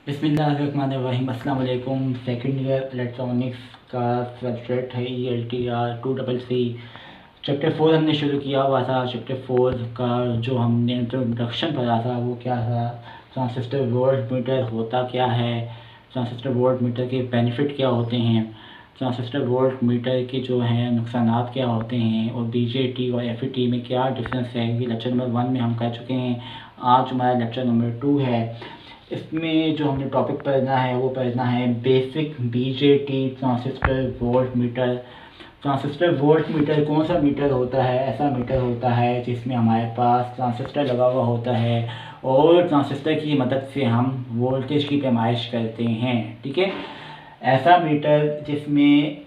बिस्मिल्लाहिर्रहमानिर्रहीम। अस्सलाम वालेकुम। सेकेंड ईयर इलेक्ट्रॉनिक्स का सब्जेक्ट है ELTR 2CC। चैप्टर 4 हमने शुरू किया हुआ था। चैप्टर 4 का जो हमने इंट्रोडक्शन पढ़ा था वो क्या था, ट्रांजिस्टर वोल्ट मीटर होता क्या है, ट्रांजिस्टर वोल्ट मीटर के बेनिफिट क्या होते हैं, ट्रांजिस्टर वोल्ट मीटर के जो हैं नुकसानात क्या होते हैं, और BJT और FET में क्या डिफरेंस है। ये लेक्चर नंबर 1 में हम कह चुके हैं। आज हमारा लेक्चर नंबर 2 है। इसमें जो हमने टॉपिक पढ़ना है वो पढ़ना है basic BJT transistor volt meter. Transistor volt meter कौन सा मीटर होता है? ऐसा मीटर होता है जिसमें हमारे पास ट्रांजिस्टर लगा हुआ होता है और ट्रांजिस्टर की मदद से हम वोल्टेज की पैमाइश करते हैं। ठीक है, ऐसा मीटर जिसमें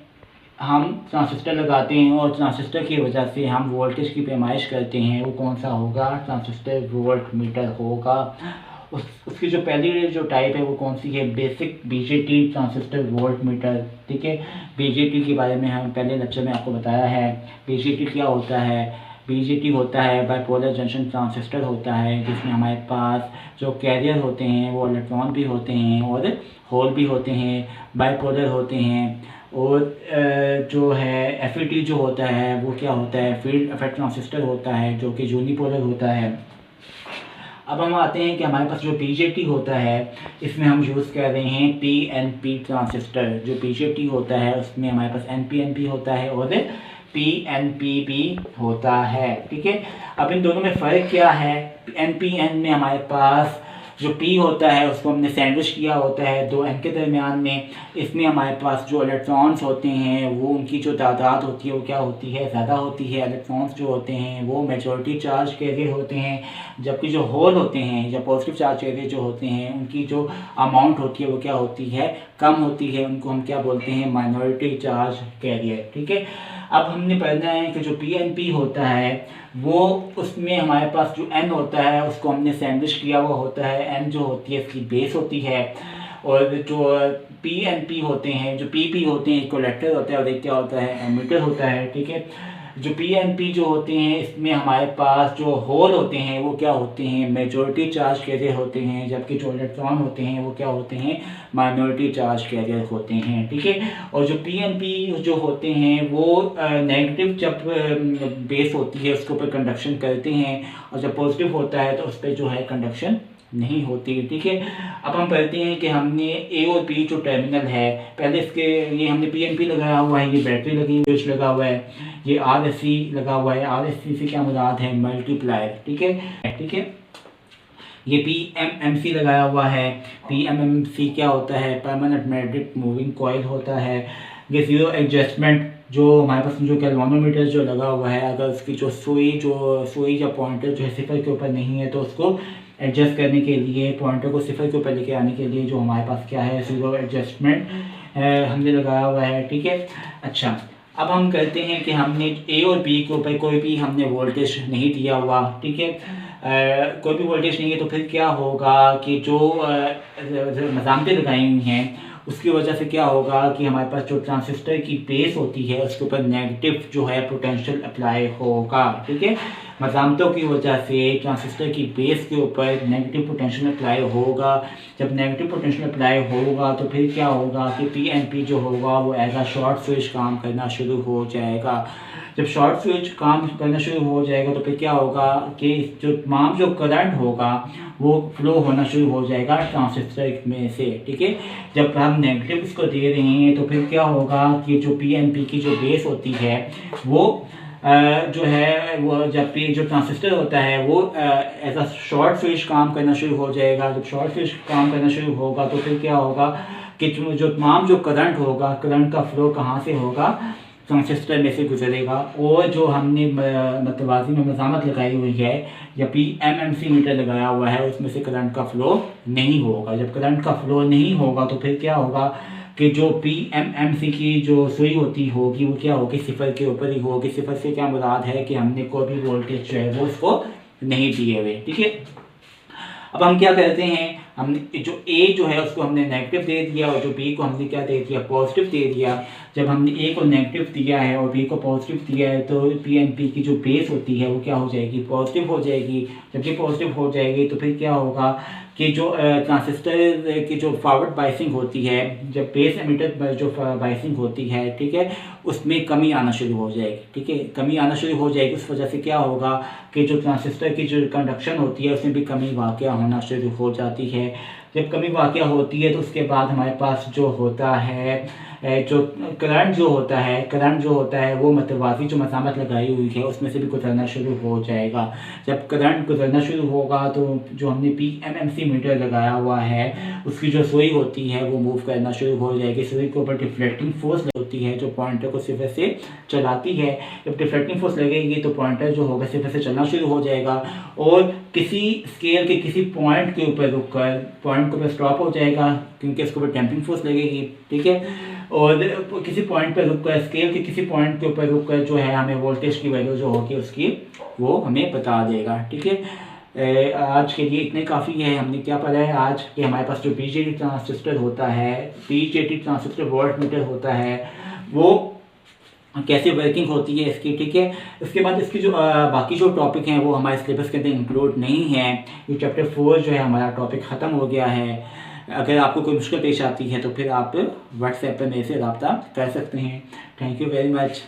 हम ट्रांजिस्टर लगाते हैं और ट्रांजिस्टर की वजह से हम वोल्टेज की पैमाइश करते हैं, वो कौन सा होगा? ट्रांजिस्टर वोल्ट मीटर होगा। उसकी जो पहली जो टाइप है वो कौन सी है? Basic BJT transistor volt meter. ठीक है, BJT के बारे में हम पहले लेक्चर में आपको बताया है। BJT क्या होता है? BJT होता है बाइपोलर जंक्शन ट्रांजिस्टर होता है, जिसमें हमारे पास जो कैरियर होते हैं वो इलेक्ट्रॉन भी होते हैं और होल भी होते हैं, बाइपोलर होते हैं। और जो है FET जो होता है वो क्या होता है? फील्ड इफेक्ट ट्रांजिस्टर होता है, जो कि यूनिपोलर होता है। अब हम आते हैं कि हमारे पास जो BJT होता है इसमें हम यूज़ कर रहे हैं PNP ट्रांजिस्टर। जो BJT होता है उसमें हमारे पास NPN होता है और PNP भी होता है। ठीक है, अब इन दोनों में फ़र्क क्या है? NPN में हमारे पास जो P होता है उसको हमने सैंडविच किया होता है दो N के दरमियान में। इसमें हमारे पास जो इलेक्ट्रॉन्स होते हैं वो उनकी जो तादाद होती है वो क्या होती है? ज़्यादा होती है। इलेक्ट्रॉन्स जो होते हैं वो मेजॉरिटी चार्ज कैरियर होते हैं, जबकि जो होल होते हैं या पॉजिटिव चार्ज कैरियर जो होते हैं उनकी जो अमाउंट होती है वो क्या होती है? कम होती है। उनको हम क्या बोलते हैं? Minority charge carrier. ठीक है, अब हमने पढ़ना है कि जो PNP होता है वो उसमें हमारे पास जो N होता है उसको हमने सैंडविच किया हुआ होता है। N जो होती है इसकी बेस होती है, और जो PNP होते हैं, जो PP होते हैं, एक कलेक्टर होता है और एक क्या होता है? एमिटर होता है। ठीक है, जो PNP जो होते हैं इसमें हमारे पास जो होल होते हैं वो क्या होते हैं? मेजॉरिटी चार्ज कैरियर होते हैं, जबकि जो इलेक्ट्रॉन होते हैं वो क्या होते हैं? माइनॉरिटी चार्ज कैरियर होते हैं। ठीक है, और जो PNP जो होते हैं वो नेगेटिव जब बेस होती है उसके ऊपर कंडक्शन करते हैं, और जब पॉजिटिव होता है तो उस पर जो है कंडक्शन नहीं होती। ठीक है, अब हम पढ़ते हैं कि हमने A और B जो टर्मिनल है, पहले इसके ये हमने PNP लगाया हुआ है, ये बैटरी लगी हुई है, लगा हुआ है, ये RSC लगा हुआ है। RSC से क्या मुराद है? मल्टीप्लायर। ठीक है, ठीक है, ये PMMC लगाया हुआ है। PMMC क्या होता है? परमानेंट मैग्नेटिक मूविंग कॉइल होता है। ये जीरो एडजस्टमेंट जो हमारे पास जो गैल्वानोमीटर जो लगा हुआ है, अगर उसकी जो सुई या पॉइंटर जो है सिफर के ऊपर नहीं है तो उसको एडजस्ट करने के लिए, पॉइंटर को सिफर के ऊपर लेके आने के लिए जो हमारे पास क्या है? जीरो एडजस्टमेंट हमने लगाया हुआ है। ठीक है, अच्छा, अब हम कहते हैं कि हमने A और B के ऊपर कोई भी हमने वोल्टेज नहीं दिया हुआ। ठीक है, कोई भी वोल्टेज नहीं है तो फिर क्या होगा कि जो मज़ामतें लगाई हुई हैं उसकी वजह से क्या होगा कि हमारे पास जो ट्रांजिस्टर की बेस होती है उसके ऊपर नेगेटिव जो है पोटेंशियल अप्लाई होगा। ठीक है, मज़ामतों की वजह से ट्रांजिस्टर की बेस के ऊपर नेगेटिव पोटेंशियल अप्लाई होगा। जब नेगेटिव पोटेंशियल अप्लाई होगा तो फिर क्या होगा कि PNP जो होगा वो एज आ शॉर्ट स्विच काम करना शुरू हो जाएगा। जब शॉर्ट स्विच काम करना शुरू हो जाएगा तो फिर क्या होगा कि जो तमाम जो करंट होगा वो फ्लो होना शुरू हो जाएगा ट्रांजिस्टर में से। ठीक है, जब हम नेगेटिव इसको दे रहे हैं तो फिर क्या होगा कि जो PNP की जो बेस होती है वो जो है वो जब भी जो ट्रांजिस्टर होता है वो एज अ शॉर्ट स्विच काम करना शुरू हो जाएगा। जब शॉर्ट स्विच काम करना शुरू होगा तो फिर क्या होगा कि जो तमाम जो करंट होगा, करंट का फ्लो कहाँ से होगा? ट्रांजिस्टर में से गुजरेगा। और जो हमने मतवाज़ी में मज़ामत लगाई हुई है या PMMC मीटर लगाया हुआ है उसमें से करंट का फ्लो नहीं होगा। जब करंट का फ्लो नहीं होगा तो फिर क्या होगा कि जो PMMC की जो सुई होती होगी वो क्या होगी? सिफर के ऊपर ही होगी। सिफर से क्या मुराद है कि हमने कोई भी वोल्टेज जो है वो उसको नहीं दिए हुए। ठीक है, अब हम क्या करते हैं? हमने जो ए जो है उसको हमने नेगेटिव दे दिया और जो बी को हमने क्या दे दिया, पॉजिटिव दे दिया। जब हमने ए को नेगेटिव दिया है और बी को पॉजिटिव दिया है तो पी एंड पी की जो बेस होती है वो क्या हो जाएगी, पॉजिटिव हो जाएगी। जब ये पॉजिटिव हो जाएगी तो फिर क्या होगा कि जो ट्रांजिस्टर की जो फॉरवर्ड बाइसिंग होती है, जब बेस एमिटर जो बाइसिंग होती है, ठीक है, उसमें कमी आना शुरू हो जाएगी। ठीक है, कमी आना शुरू हो जाएगी। उस वजह से क्या होगा कि जो ट्रांजिस्टर की जो कंडक्शन होती है उसमें भी कमी वाक़या होना शुरू हो जाती है। जब कमी वाक़या होती है तो उसके बाद हमारे पास जो होता है जो करंट जो होता है वो मतवाज़ी जो मसामत लगाई हुई है उसमें से भी गुजरना शुरू हो जाएगा। जब करंट गुजरना शुरू होगा तो जो हमने PMMC मीटर लगाया हुआ है उसकी जो सुई होती है वो मूव करना शुरू हो जाएगी। सुई के ऊपर डिफ्लेक्टिंग फोर्स होती है जो पॉइंटर को सिर्फ से चलाती है। जब डिफ्लेक्टिंग फोर्स लगेगी तो पॉइंटर जो होगा सिर्फ से चलना शुरू हो जाएगा और किसी स्केल के किसी पॉइंट के ऊपर रुककर पॉइंट के ऊपर स्टॉप हो जाएगा क्योंकि इसके ऊपर डैम्पिंग फोर्स लगेगी। ठीक है, और किसी पॉइंट पर रुककर, स्केल के किसी पॉइंट के ऊपर रुककर जो है हमें वोल्टेज की वैल्यू जो होगी उसकी वो हमें बता देगा। ठीक है, आज के लिए इतने काफ़ी है। हमने क्या पढ़ा है आज कि हमारे पास जो BJT ट्रांजिस्टर होता है, BJT ट्रांजिस्टर वोल्ट मीटर होता है, वो कैसे वर्किंग होती है इसकी। ठीक है, इसके बाद इसकी जो बाकी जो टॉपिक हैं वो हमारे सिलेबस के अंदर इंक्लूड नहीं है। ये चैप्टर 4 जो है हमारा टॉपिक ख़त्म हो गया है। अगर आपको कोई मुश्किल पेश आती है तो फिर आप व्हाट्सएप पर मेरे से रब्ता कर सकते हैं। Thank you very much.